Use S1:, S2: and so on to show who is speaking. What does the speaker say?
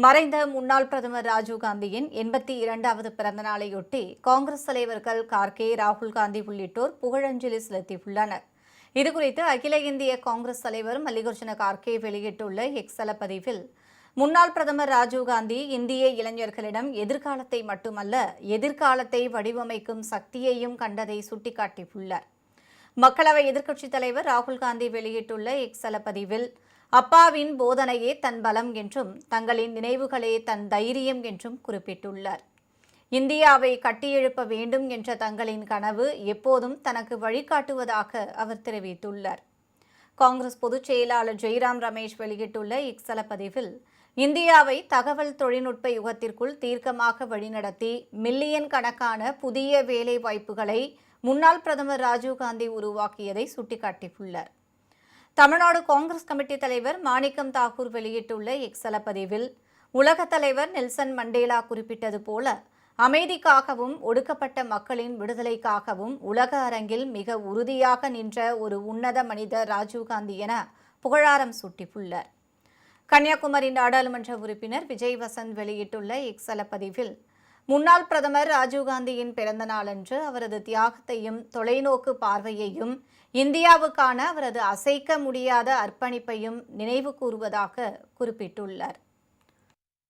S1: மறைந்த முன்னாள் பிரதமர் ராஜீவ்காந்தியின் 82வது பிறந்த நாளையொட்டி காங்கிரஸ் தலைவர்கள் கார்கே, ராகுல் காந்தி உள்ளிட்டோர் புகழஞ்சலி செலுத்தியுள்ளனர். இதுகுறித்து அகில இந்திய காங்கிரஸ் தலைவர் மல்லிகார்ஜுன கார்கே வெளியிட்டுள்ள எக்ஸ் பதிவில், முன்னாள் பிரதமர் ராஜீவ்காந்தி இந்திய இளைஞர்களிடம் எதிர்காலத்தை மட்டுமல்ல, எதிர்காலத்தை வடிவமைக்கும் சக்தியையும் கண்டதை சுட்டிக்காட்டியுள்ளார். மக்களவை எதிர்க்கட்சித் தலைவர் ராகுல் காந்தி வெளியிட்டுள்ள எக்ஸ் பதிவில், அப்பாவின் போதனையே தன் பலம் என்றும் தங்களின் நினைவுகளே தன் தைரியம் என்றும் குறிப்பிட்டுள்ளார். இந்தியாவை கட்டியெழுப்ப வேண்டும் என்ற தங்களின் கனவு எப்போதும் தனக்கு வழிகாட்டுவதாக அவர் தெரிவித்துள்ளார். காங்கிரஸ் பொதுச் செயலாளர் ஜெய்ராம் ரமேஷ் வெளியிட்டுள்ள எக்ஸ் பதிவில், இந்தியாவை தகவல் தொழில்நுட்ப யுகத்திற்குள் தீர்க்கமாக வழிநடத்தி மில்லியன் கணக்கான புதிய வேலை வாய்ப்புகளை முன்னாள் பிரதமர் ராஜீவ்காந்தி உருவாக்கியதை சுட்டிக்காட்டியுள்ளார். தமிழ்நாடு காங்கிரஸ் கமிட்டி தலைவர் மாணிக்கம் தாக்கூர் வெளியிட்டுள்ள எக்ஸ் பதிவில், உலகத் தலைவர் நெல்சன் மண்டேலா குறிப்பிட்டது போல, அமைதிக்காகவும் ஒடுக்கப்பட்ட மக்களின் விடுதலைக்காகவும் உலக அரங்கில் மிக உறுதியாக நின்ற ஒரு உன்னத மனிதர் ராஜீவ்காந்தி என புகழாரம் சூட்டியுள்ளார். கன்னியாகுமரி நாடாளுமன்ற உறுப்பினர் விஜய் வசந்த் வெளியிட்டுள்ள எக்ஸ் பதிவில், முன்னாள் பிரதமர் ராஜீவ்காந்தியின் பிறந்த நாளன்று அவரது தியாகத்தையும் தொலைநோக்கு பார்வையையும் இந்தியாவுக்கான அவரது அசைக்க முடியாத அர்ப்பணிப்பையும் நினைவு கூறுவதாக குறிப்பிட்டுள்ளார்.